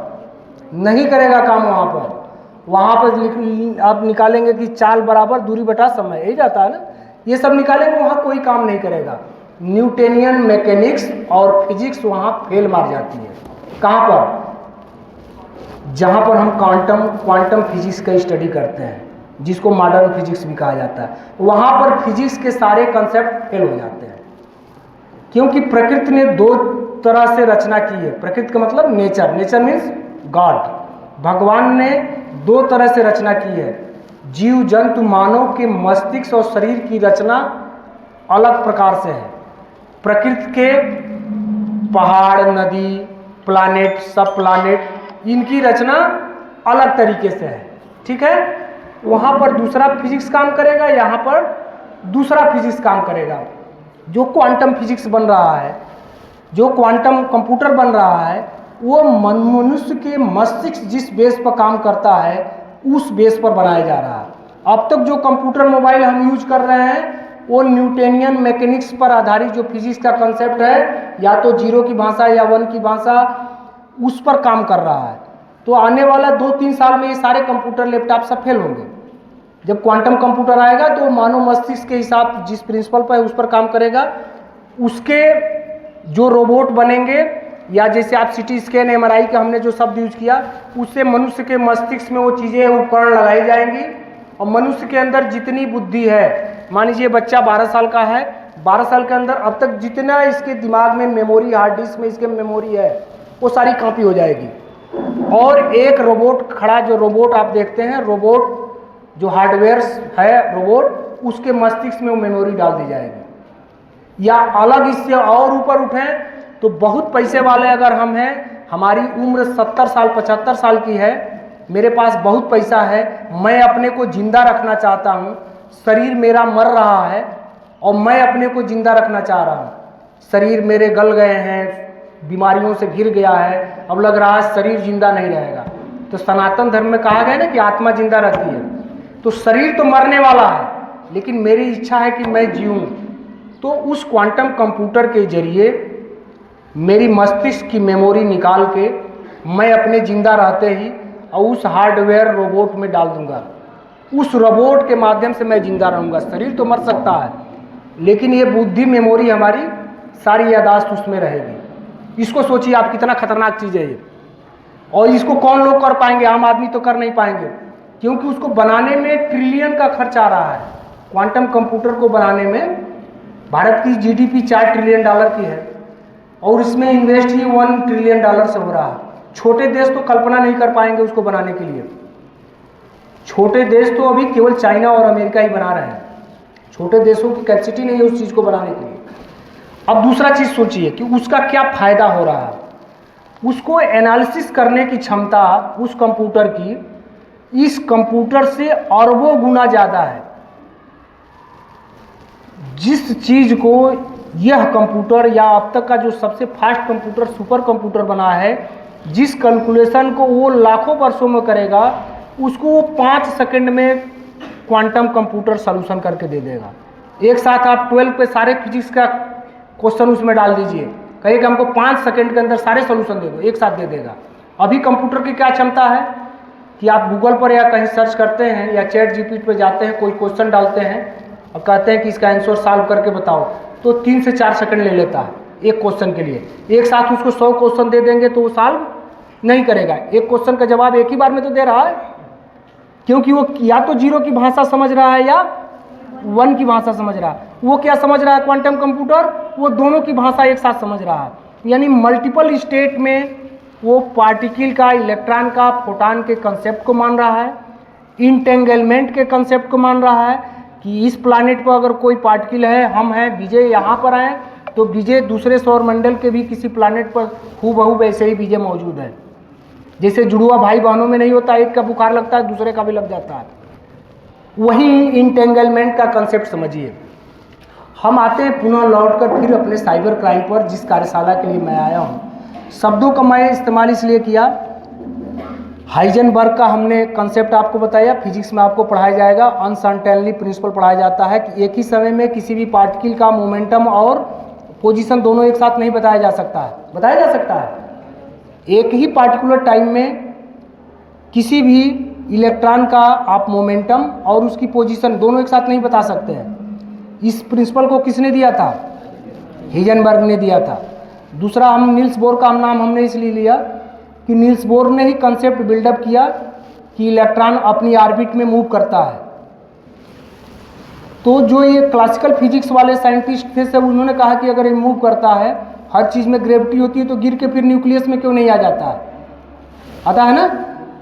नहीं करेगा काम। वहाँ पर आप निकालेंगे कि चाल बराबर दूरी बटा समय, यही जाता है ना, ये सब निकालेंगे, वहाँ कोई काम नहीं करेगा। न्यूटोनियन मैकेनिक्स और फिजिक्स वहाँ फेल मार जाती है। कहाँ पर? जहाँ पर हम क्वांटम फिजिक्स का स्टडी करते हैं, जिसको मॉडर्न फिजिक्स भी कहा जाता है, वहाँ पर फिजिक्स के सारे कंसेप्ट फेल हो जाते हैं। क्योंकि प्रकृति ने दो तरह से रचना की है। प्रकृति का मतलब नेचर, नेचर मीन्स गॉड। भगवान ने दो तरह से रचना की है। जीव जंतु मानव के मस्तिष्क और शरीर की रचना अलग प्रकार से है। प्रकृति के पहाड़, नदी, प्लानेट, सब प्लानेट, इनकी रचना अलग तरीके से है। ठीक है? वहाँ पर दूसरा फिजिक्स काम करेगा, यहाँ पर दूसरा फिजिक्स काम करेगा। जो क्वांटम फिजिक्स बन रहा है, जो क्वांटम कंप्यूटर बन रहा है, वो मनुष्य के मस्तिष्क जिस बेस पर काम करता है, उस बेस पर बनाया जा रहा है। अब तक जो कंप्यूटर मोबाइल हम यूज कर रहे हैं, वो न्यूटोनियन मैकेनिक्स पर आधारित जो फिजिक्स का कंसेप्ट है, या तो 0 की भाषा या 1 की भाषा, उस पर काम कर रहा है। तो आने वाला 2-3 साल में ये सारे कंप्यूटर लैपटॉप सब फेल होंगे। जब क्वांटम कंप्यूटर आएगा तो मानव मस्तिष्क के हिसाब जिस प्रिंसिपल पर है उस पर काम करेगा। उसके जो रोबोट बनेंगे, या जैसे आप CT स्कैन, MRI का हमने जो शब्द यूज किया, उससे मनुष्य के मस्तिष्क में वो चीज़ें, उपकरण लगाई जाएंगी, और मनुष्य के अंदर जितनी बुद्धि है, मान लीजिए बच्चा 12 साल का है, 12 साल के अंदर अब तक जितना इसके दिमाग में मेमोरी, हार्ड डिस्क में इसके मेमोरी है, वो सारी कॉपी हो जाएगी। और एक रोबोट खड़ा, जो रोबोट आप देखते हैं, रोबोट जो हार्डवेयर है रोबोट, उसके मस्तिष्क में वो मेमोरी डाल दी जाएगी। या अलग इससे और ऊपर उठें तो बहुत पैसे वाले अगर हम हैं, हमारी उम्र 70 साल 75 साल की है, मेरे पास बहुत पैसा है, मैं अपने को जिंदा रखना चाहता हूँ, शरीर मेरा मर रहा है और मैं अपने को जिंदा रखना चाह रहा हूँ, शरीर मेरे गल गए हैं, बीमारियों से घिर गया है, अब लग रहा है शरीर जिंदा नहीं रहेगा। तो सनातन धर्म में कहा गया ना कि आत्मा जिंदा रहती है, तो शरीर तो मरने वाला है लेकिन मेरी इच्छा है कि मैं जीऊँ। तो उस क्वांटम कंप्यूटर के जरिए मेरी मस्तिष्क की मेमोरी निकाल के मैं अपने जिंदा रहते ही और उस हार्डवेयर रोबोट में डाल दूंगा। उस रोबोट के माध्यम से मैं जिंदा रहूँगा। शरीर तो मर सकता है लेकिन ये बुद्धि मेमोरी हमारी सारी यादाश्त उसमें रहेगी। इसको सोचिए आप, कितना खतरनाक चीज़ है ये। और इसको कौन लोग कर पाएंगे? आम आदमी तो कर नहीं पाएंगे, क्योंकि उसको बनाने में ट्रिलियन का खर्च आ रहा है। क्वांटम कंप्यूटर को बनाने में भारत की जीडीपी 4 ट्रिलियन डॉलर की है और इसमें इन्वेस्ट ही 1 ट्रिलियन डॉलर से हो रहा है। छोटे देश तो कल्पना नहीं कर पाएंगे उसको बनाने के लिए। छोटे देश तो अभी केवल चाइना और अमेरिका ही बना रहे हैं। छोटे देशों की कैपेसिटी नहीं है उस चीज़ को बनाने के लिए। अब दूसरा चीज़ सोचिए कि उसका क्या फ़ायदा हो रहा है। उसको एनालिसिस करने की क्षमता उस कंप्यूटर की इस कंप्यूटर से अरबों गुना ज़्यादा है। जिस चीज़ को यह कंप्यूटर या अब तक का जो सबसे फास्ट कंप्यूटर सुपर कंप्यूटर बना है, जिस कैलकुलेशन को वो लाखों वर्षों में करेगा, उसको वो 5 सेकंड में क्वांटम कंप्यूटर सॉल्यूशन करके दे देगा। एक साथ आप 12 पे सारे फिजिक्स का क्वेश्चन उसमें डाल दीजिए, कहिए कि हमको 5 सेकंड के अंदर सारे सॉल्यूशन दे दो, एक साथ दे देगा। अभी कंप्यूटर की क्या क्षमता है कि आप गूगल पर या कहीं सर्च करते हैं या चैट जीपीटी पे जाते हैं, कोई क्वेश्चन डालते हैं और कहते हैं कि इसका आंसर सॉल्व करके बताओ, तो 3 से 4 सेकंड ले लेता है एक क्वेश्चन के लिए। एक साथ उसको 100 क्वेश्चन दे देंगे तो वो सॉल्व नहीं करेगा। एक क्वेश्चन का जवाब एक ही बार में तो दे रहा है, क्योंकि वो या तो 0 की भाषा समझ रहा है या 1 की भाषा समझ रहा है। वो क्या समझ रहा है क्वांटम कंप्यूटर? वो दोनों की भाषा एक साथ समझ रहा है। यानी मल्टीपल स्टेट में वो पार्टिकल का, इलेक्ट्रॉन का, फोटॉन के कंसेप्ट को मान रहा है, इंटेंगलमेंट के कंसेप्ट को मान रहा है कि इस प्लैनेट पर अगर कोई पार्टिकल है, हम हैं, विजय यहाँ पर आए तो विजय दूसरे सौरमंडल के भी किसी प्लैनेट पर हूबहू वैसे ही विजय मौजूद है। जैसे जुड़वा भाई बहनों में नहीं होता, एक का बुखार लगता है दूसरे का भी लग जाता है, वही इंटेंगलमेंट का कंसेप्ट समझिए। हम आते हैं पुनः लौटकर फिर अपने साइबर क्राइम पर, जिस कार्यशाला के लिए मैं आया हूँ। शब्दों का मैं इस्तेमाल इसलिए किया, हाइजेनबर्ग का हमने कंसेप्ट आपको बताया, फिजिक्स में आपको पढ़ाया जाएगा। अनसर्टेनली प्रिंसिपल पढ़ाया जाता है कि एक ही समय में किसी भी पार्टिकल का मोमेंटम और पोजीशन दोनों एक साथ नहीं बताया जा सकता है। बताया जा सकता है एक ही पार्टिकुलर टाइम में किसी भी इलेक्ट्रॉन का आप मोमेंटम और उसकी पोजीशन दोनों एक साथ नहीं बता सकते हैं। इस प्रिंसिपल को किसने दिया था? हाइजेनबर्ग ने दिया था। दूसरा, हम नील्स बोर का नाम हमने इसलिए लिया कि नील्स बोर ने ही कंसेप्ट बिल्डअप किया कि इलेक्ट्रॉन अपनी ऑर्बिट में मूव करता है। तो जो ये क्लासिकल फिजिक्स वाले साइंटिस्ट थे सब, उन्होंने कहा कि अगर ये मूव करता है, हर चीज़ में ग्रेविटी होती है, तो गिर के फिर न्यूक्लियस में क्यों नहीं आ जाता है? आता है ना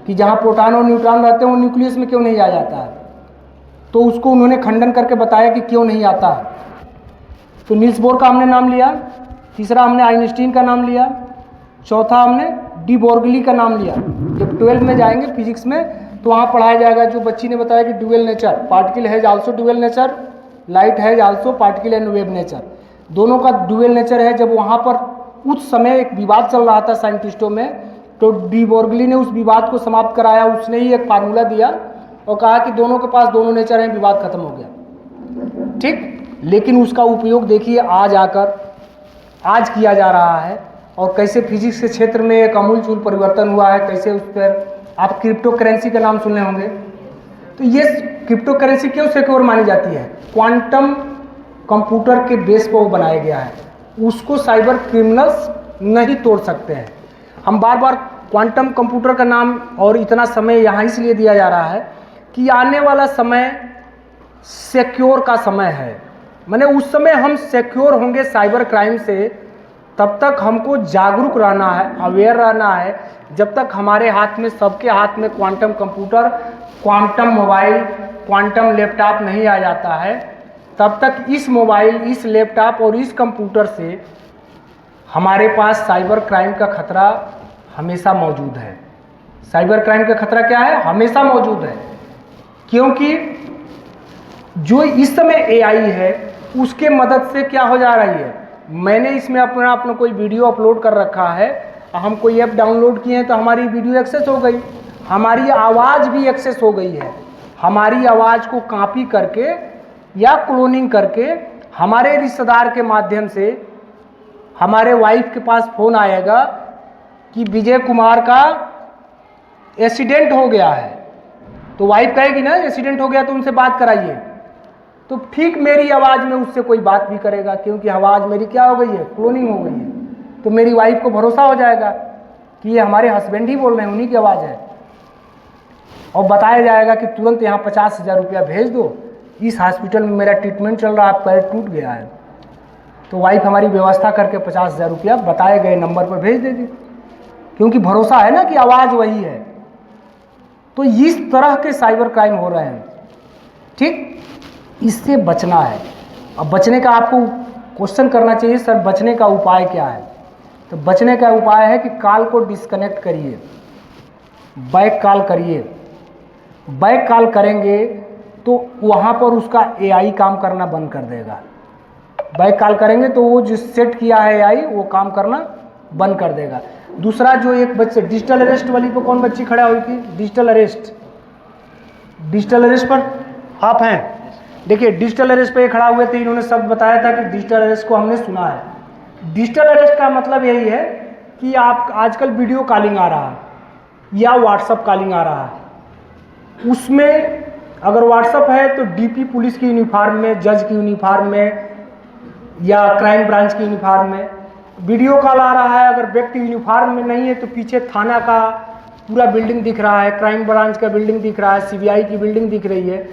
कि जहाँ प्रोटॉन और न्यूट्रॉन रहते हैं वो न्यूक्लियस में क्यों नहीं आ जाता है? तो उसको उन्होंने खंडन करके बताया कि क्यों नहीं आता है। तो नील्स बोर का हमने नाम लिया। तीसरा, हमने आइंस्टीन का नाम लिया। चौथा, हमने डी बोर्गली का नाम लिया। जब 12 में जाएंगे फिजिक्स में तो वहाँ पढ़ाया जाएगा, जो बच्ची ने बताया कि dual nature, particle has also dual nature, light has also particle and wave nature, दोनों का ड्यूअल नेचर है। जब वहाँ पर उस समय एक विवाद चल रहा था साइंटिस्टों में, तो डी बोर्गली ने उस विवाद को समाप्त कराया। उसने ही एक फार्मूला दिया और कहा कि दोनों के पास दोनों नेचर हैं, विवाद खत्म हो गया। ठीक, लेकिन उसका उपयोग देखिए आज आकर आज किया जा रहा है, और कैसे फिजिक्स के क्षेत्र में एक अमूलचूल परिवर्तन हुआ है। कैसे उस पर आप क्रिप्टो करेंसी का नाम सुने होंगे। तो ये क्रिप्टो करेंसी क्यों सिक्योर मानी जाती है? क्वांटम कंप्यूटर के बेस पर वो बनाया गया है, उसको साइबर क्रिमिनल्स नहीं तोड़ सकते हैं। हम बार बार क्वांटम कंप्यूटर का नाम और इतना समय यहाँ इसलिए दिया जा रहा है कि आने वाला समय सिक्योर का समय है। माने उस समय हम सिक्योर होंगे साइबर क्राइम से, तब तक हमको जागरूक रहना है, अवेयर रहना है। जब तक हमारे हाथ में, सबके हाथ में quantum computer, quantum mobile, quantum laptop नहीं आ जाता है, तब तक इस मोबाइल, इस लैपटॉप और इस कंप्यूटर से हमारे पास साइबर क्राइम का खतरा हमेशा मौजूद है। साइबर क्राइम का खतरा क्या है? हमेशा मौजूद है, क्योंकि जो इस समय एआई है उसके मदद से क्या हो जा रही है, मैंने इसमें अपना कोई वीडियो अपलोड कर रखा है, हम कोई ऐप डाउनलोड किए हैं तो हमारी वीडियो एक्सेस हो गई, हमारी आवाज़ भी एक्सेस हो गई है। हमारी आवाज़ को कॉपी करके या क्लोनिंग करके हमारे रिश्तेदार के माध्यम से हमारे वाइफ के पास फ़ोन आएगा कि विजय कुमार का एक्सीडेंट हो गया है, तो वाइफ कहेगी ना एक्सीडेंट हो गया तो उनसे बात कराइए, तो ठीक मेरी आवाज़ में उससे कोई बात भी करेगा, क्योंकि आवाज़ मेरी क्या हो गई है? क्लोनिंग हो गई है। तो मेरी वाइफ को भरोसा हो जाएगा कि ये हमारे हस्बैंड ही बोल रहे हैं, उन्हीं की आवाज़ है, और बताया जाएगा कि तुरंत यहाँ 50,000 रुपया भेज दो, इस हॉस्पिटल में मेरा ट्रीटमेंट चल रहा है, पैर टूट गया है। तो वाइफ हमारी व्यवस्था करके 50,000 रुपया बताए गए नंबर पर भेज देगी, क्योंकि भरोसा है ना कि आवाज़ वही है। तो इस तरह के साइबर क्राइम हो रहे हैं, ठीक, इससे बचना है। अब बचने का आपको क्वेश्चन करना चाहिए, सर बचने का उपाय क्या है? तो बचने का उपाय है कि कॉल को डिस्कनेक्ट करिए, बैक कॉल करिए। बैक कॉल करेंगे तो वहाँ पर उसका एआई काम करना बंद कर देगा। बैक कॉल करेंगे तो वो जो सेट किया है एआई वो काम करना बंद कर देगा। दूसरा, जो एक बच्चे डिजिटल अरेस्ट वाली पर कौन बच्ची खड़ा हुई थी? डिजिटल अरेस्ट पर आप हैं? देखिए, डिजिटल अरेस्ट पे खड़ा हुए थे, इन्होंने शब्द बताया था कि डिजिटल अरेस्ट को हमने सुना है। डिजिटल अरेस्ट का मतलब यही है कि आप आजकल वीडियो कॉलिंग आ रहा है या व्हाट्सअप कॉलिंग आ रहा है, उसमें अगर व्हाट्सअप है तो डीपी पुलिस की यूनिफॉर्म में, जज की यूनिफॉर्म में या क्राइम ब्रांच की यूनिफॉर्म में वीडियो कॉल आ रहा है। अगर व्यक्ति यूनिफॉर्म में नहीं है तो पीछे थाना का पूरा बिल्डिंग दिख रहा है, क्राइम ब्रांच का बिल्डिंग दिख रहा है, सीबीआई की बिल्डिंग दिख रही है,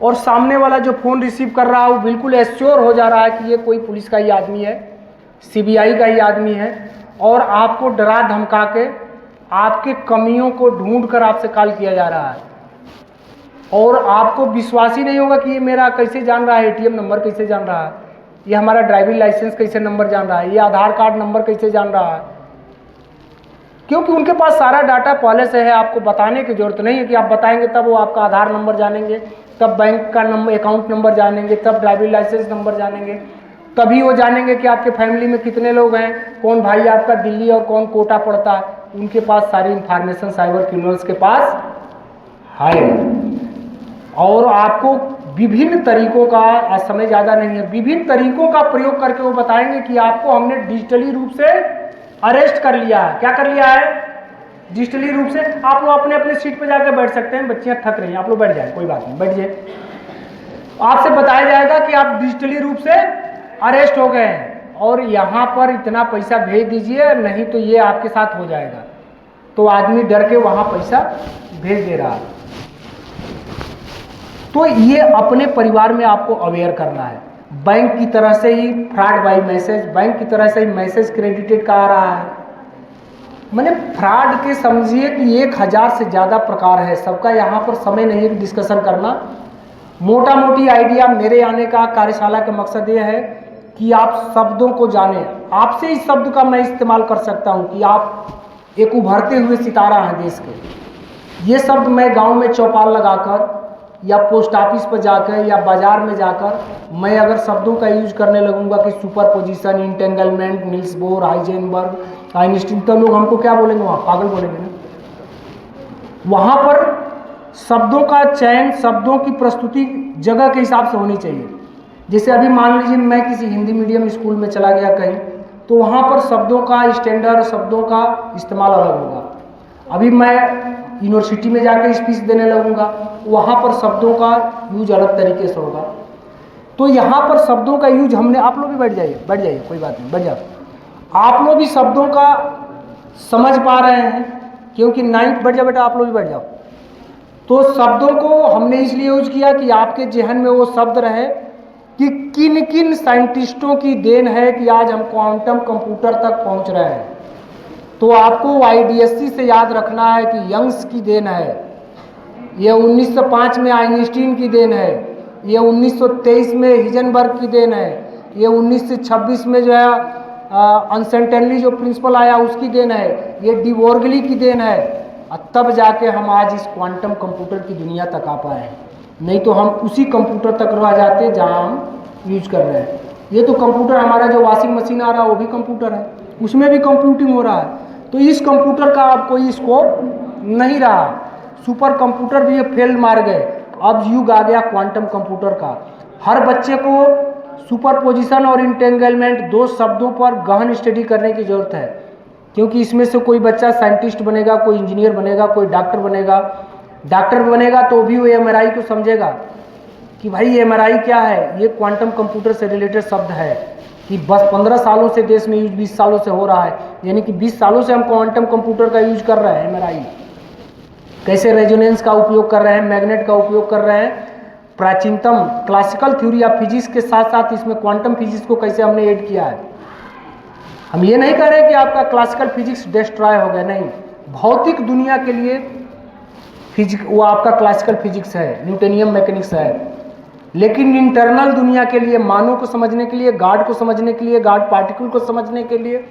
और सामने वाला जो फ़ोन रिसीव कर रहा है वो बिल्कुल एश्योर हो जा रहा है कि ये कोई पुलिस का ही आदमी है, सीबीआई का ही आदमी है, और आपको डरा धमका के आपके कमियों को ढूंढ कर आपसे कॉल किया जा रहा है, और आपको विश्वास ही नहीं होगा कि ये मेरा कैसे जान रहा है, एटीएम नंबर कैसे जान रहा है, ये हमारा ड्राइविंग लाइसेंस कैसे नंबर जान रहा है, ये आधार कार्ड नंबर कैसे जान रहा है, क्योंकि उनके पास सारा डाटा पहले से है। आपको बताने की जरूरत नहीं है कि आप बताएंगे तब वो आपका आधार नंबर जानेंगे, तब बैंक का नंबर, अकाउंट नंबर जानेंगे, तब ड्राइविंग लाइसेंस नंबर जानेंगे, तभी वो जानेंगे कि आपके फैमिली में कितने लोग हैं, कौन भाई आपका दिल्ली और कौन कोटा पड़ता है। उनके पास सारी इंफॉर्मेशन साइबर क्रिमिनल्स के पास है, और आपको विभिन्न तरीकों का, आज समय ज़्यादा नहीं है, विभिन्न तरीकों का प्रयोग करके वो बताएंगे कि आपको हमने डिजिटली रूप से अरेस्ट कर लिया है। क्या कर लिया है? डिजिटली रूप से। आप लोग अपने अपने सीट पर जाकर बैठ सकते हैं, बच्चियां थक रही हैं, आप लोग बैठ जाए, कोई बात नहीं, बैठ जाइए। आपसे बताया जाएगा कि आप डिजिटली रूप से अरेस्ट हो गए हैं और यहाँ पर इतना पैसा भेज दीजिए, नहीं तो ये आपके साथ हो जाएगा। तो आदमी डर के वहाँ पैसा भेज दे रहा है। तो ये अपने परिवार में आपको अवेयर करना है। बैंक की तरह से ही फ्रॉड बाय मैसेज, बैंक की तरह से ही मैसेज क्रेडिटेड का आ रहा है। मैंने फ्रॉड के समझिए कि 1000 से ज़्यादा प्रकार है, सबका यहाँ पर समय नहीं है डिस्कशन करना। मोटा मोटी आइडिया मेरे आने का कार्यशाला का मकसद ये है कि आप शब्दों को जानें। आपसे इस शब्द का मैं इस्तेमाल कर सकता हूँ कि आप एक उभरते हुए सितारा हैं देश के। ये शब्द मैं गांव में चौपाल लगाकर या पोस्ट ऑफिस पर जाकर या बाजार में जाकर मैं अगर शब्दों का यूज करने लगूंगा कि superposition, entanglement, Niels Bohr, Heisenberg, Einstein, तो लोग हमको क्या बोलेंगे? वहाँ पागल बोलेंगे ना। वहाँ पर शब्दों का चयन, शब्दों की प्रस्तुति जगह के हिसाब से होनी चाहिए। जैसे अभी मान लीजिए मैं किसी हिंदी मीडियम स्कूल में चला गया कहीं, तो वहाँ पर शब्दों का स्टैंडर्ड, शब्दों का इस्तेमाल अलग होगा। अभी मैं यूनिवर्सिटी में जाकर स्पीच देने लगूंगा, वहाँ पर शब्दों का यूज अलग तरीके से होगा। तो यहाँ पर शब्दों का यूज हमने, आप लोग भी बैठ जाइए, कोई बात नहीं, बैठ जाओ। आप लोग भी शब्दों का समझ पा रहे हैं, क्योंकि 9th, बैठ जाओ बेटा, आप लोग भी बैठ जाओ। तो शब्दों को हमने इसलिए यूज किया कि आपके जहन में वो शब्द रहे कि किन किन साइंटिस्टों की देन है कि आज हम क्वांटम कंप्यूटर तक पहुंच रहे हैं। तो आपको IDSC से याद रखना है कि यंग्स की देन है, ये 1905 में आइंस्टीन की देन है, ये 1923 में हिजनबर्ग की देन है, ये 1926 में जो है अनसर्टेनली जो प्रिंसिपल आया उसकी देन है, ये डी बोर्गली की देन है। और तब जाके हम आज इस क्वांटम कंप्यूटर की दुनिया तक आ पाए हैं, नहीं तो हम उसी कंप्यूटर तक रह जाते जहां हम यूज कर रहे हैं। ये तो कंप्यूटर हमारा जो वॉशिंग मशीन आ रहा है वो भी कंप्यूटर है, उसमें भी कंप्यूटिंग हो रहा है। तो इस कंप्यूटर का अब कोई स्कोप नहीं रहा, सुपर कंप्यूटर भी ये फेल मार गए। अब युग आ गया क्वांटम कंप्यूटर का। हर बच्चे को सुपरपोजिशन और इंटेंगलमेंट दो शब्दों पर गहन स्टडी करने की ज़रूरत है, क्योंकि इसमें से कोई बच्चा साइंटिस्ट बनेगा, कोई इंजीनियर बनेगा, कोई डॉक्टर बनेगा। डॉक्टर बनेगा तो भी वो एमआरआई को समझेगा कि भाई एमआरआई क्या है, ये क्वांटम कंप्यूटर से रिलेटेड शब्द है कि बस 15 सालों से देश में यूज 20 सालों से हो रहा है, यानी कि 20 सालों से हम क्वांटम कंप्यूटर का यूज कर रहे हैं। एमआरआई कैसे रेजोनेंस का उपयोग कर रहे हैं, मैग्नेट का उपयोग कर रहे हैं। प्राचीनतम क्लासिकल थ्योरी या फिजिक्स के साथ साथ इसमें क्वांटम फिजिक्स को कैसे हमने ऐड किया है। हम ये नहीं कह रहे कि आपका क्लासिकल फिजिक्स डिस्ट्रॉय हो गया, नहीं। भौतिक दुनिया के लिए फिजिक्स वो आपका क्लासिकल फिजिक्स है, न्यूटोनियम मैकेनिक्स है, लेकिन इंटरनल दुनिया के लिए, मानव को समझने के लिए, गॉड को समझने के लिए, गॉड पार्टिकल को समझने के लिए,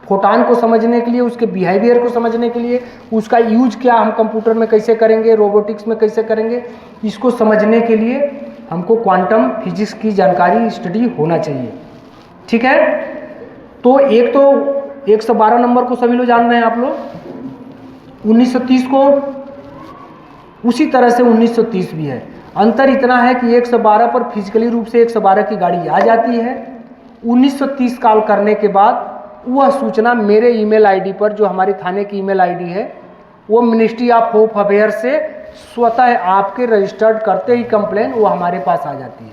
फोटॉन को समझने के लिए, उसके बिहेवियर को समझने के लिए, उसका यूज क्या हम कंप्यूटर में कैसे करेंगे, रोबोटिक्स में कैसे करेंगे, इसको समझने के लिए हमको क्वांटम फिजिक्स की जानकारी, स्टडी होना चाहिए। ठीक है, तो 112 नंबर को सभी लोग जान रहे हैं आप लोग। 1930 को उसी तरह से 1930 भी है। अंतर इतना है कि 112 पर फिजिकली रूप से 112 की गाड़ी आ जाती है। 1930 कॉल करने के बाद वह सूचना मेरे ईमेल आईडी पर, जो हमारे थाने की ईमेल आईडी है, वो मिनिस्ट्री ऑफ होम अफेयर से स्वतः आपके रजिस्टर्ड करते ही कंप्लेन वो हमारे पास आ जाती है।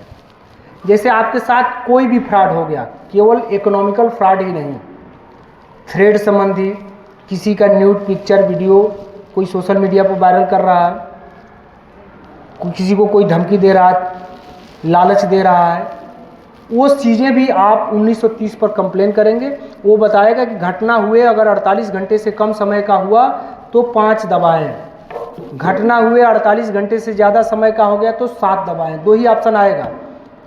जैसे आपके साथ कोई भी फ्रॉड हो गया, केवल इकोनॉमिकल फ्रॉड ही नहीं, थ्रेड संबंधी, किसी का न्यूड पिक्चर वीडियो कोई सोशल मीडिया पर वायरल कर रहा है, किसी को कोई धमकी दे रहा है, लालच दे रहा है, वो चीज़ें भी आप 1930 पर कंप्लेन करेंगे। वो बताएगा कि घटना हुए अगर 48 घंटे से कम समय का हुआ तो 5 दबाएँ, घटना हुए 48 घंटे से ज़्यादा समय का हो गया तो 7 दबाएँ। 2 ही ऑप्शन आएगा,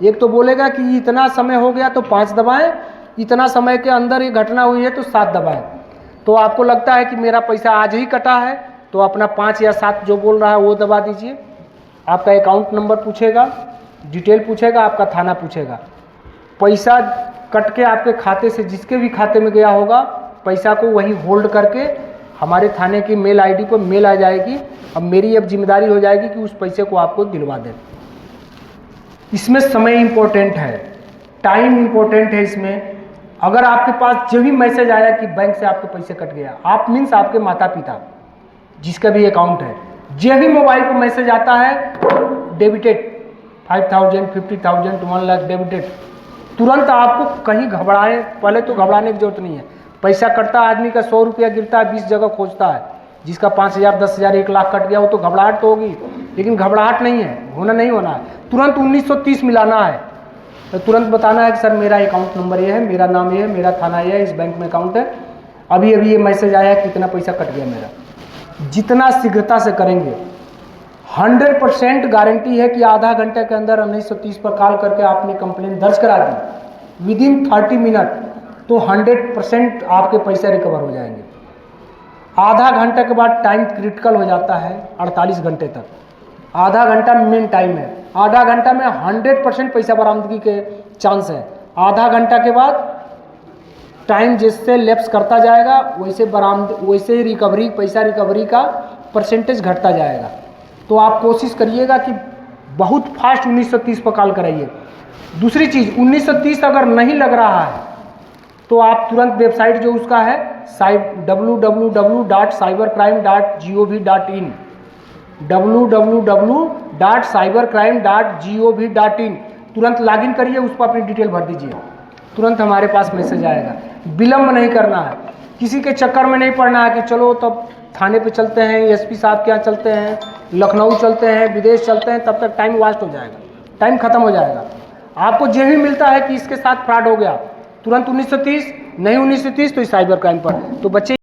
एक तो बोलेगा कि इतना समय हो गया तो 5 दबाएँ, इतना समय के अंदर ये घटना हुई है तो 7 दबाएँ। तो आपको लगता है कि मेरा पैसा आज ही कटा है तो अपना 5 या 7 जो बोल रहा है वो दबा दीजिए। आपका अकाउंट नंबर पूछेगा, डिटेल पूछेगा, आपका थाना पूछेगा, पैसा कट के आपके खाते से जिसके भी खाते में गया होगा पैसा को वही होल्ड करके हमारे थाने की मेल आईडी पर मेल आ जाएगी। अब मेरी अब जिम्मेदारी हो जाएगी कि उस पैसे को आपको दिलवा दें। इसमें समय इम्पोर्टेंट है, टाइम इम्पोर्टेंट है इसमें। अगर आपके पास जो भी मैसेज आया कि बैंक से आपके पैसे कट गया, आप मीन्स आपके माता पिता जिसका भी अकाउंट है, जो भी मोबाइल पर मैसेज आता है डेबिटेड 5,000, 50,000 to 1 लाख डेबिटेड, तुरंत आपको कहीं घबराए, पहले तो घबराने की जरूरत नहीं है। पैसा कटता है, आदमी का 100 रुपया गिरता है, 20 जगह खोजता है। जिसका 5,000, 10,000, 1 लाख कट गया वो तो घबराहट तो होगी, लेकिन घबराहट नहीं है, होना नहीं होना है। तुरंत 1930 मिलाना है, तो तुरंत बताना है कि सर मेरा अकाउंट नंबर ये है, मेरा नाम ये है, मेरा थाना ये है, इस बैंक में अकाउंट है, अभी अभी ये मैसेज आया कि इतना पैसा कट गया मेरा। जितना शीघ्रता से करेंगे 100% गारंटी है कि आधा घंटे के अंदर 1930 पर कॉल करके आपने कंप्लेंट दर्ज करा दी विदिन 30 मिनट, तो 100% आपके पैसे रिकवर हो जाएंगे। आधा घंटे के बाद टाइम क्रिटिकल हो जाता है 48 घंटे तक। आधा घंटा मेन टाइम है, आधा घंटा में 100% पैसा बरामदगी के चांस है। आधा घंटा के बाद टाइम जिससे लैप्स करता जाएगा वैसे ही रिकवरी, पैसा रिकवरी का परसेंटेज घटता जाएगा। तो आप कोशिश करिएगा कि बहुत फास्ट 1930 पर कॉल कराइए। दूसरी चीज़, 1930 अगर नहीं लग रहा है तो आप तुरंत वेबसाइट जो उसका है www.cybercrime.gov.in www.cybercrime.gov.in तुरंत लॉगिन करिए, उस पर अपनी डिटेल भर दीजिए, तुरंत हमारे पास मैसेज आएगा। विलम्ब नहीं करना है, किसी के चक्कर में नहीं पड़ना है कि चलो तब थाने पे चलते हैं, एसपी साहब के यहाँ चलते हैं, लखनऊ चलते हैं, विदेश चलते हैं, तब तक टाइम वेस्ट हो जाएगा, टाइम खत्म हो जाएगा। आपको जो भी मिलता है कि इसके साथ फ्रॉड हो गया, तुरंत 1930 नहीं 1930 तो साइबर क्राइम पर। तो बच्चे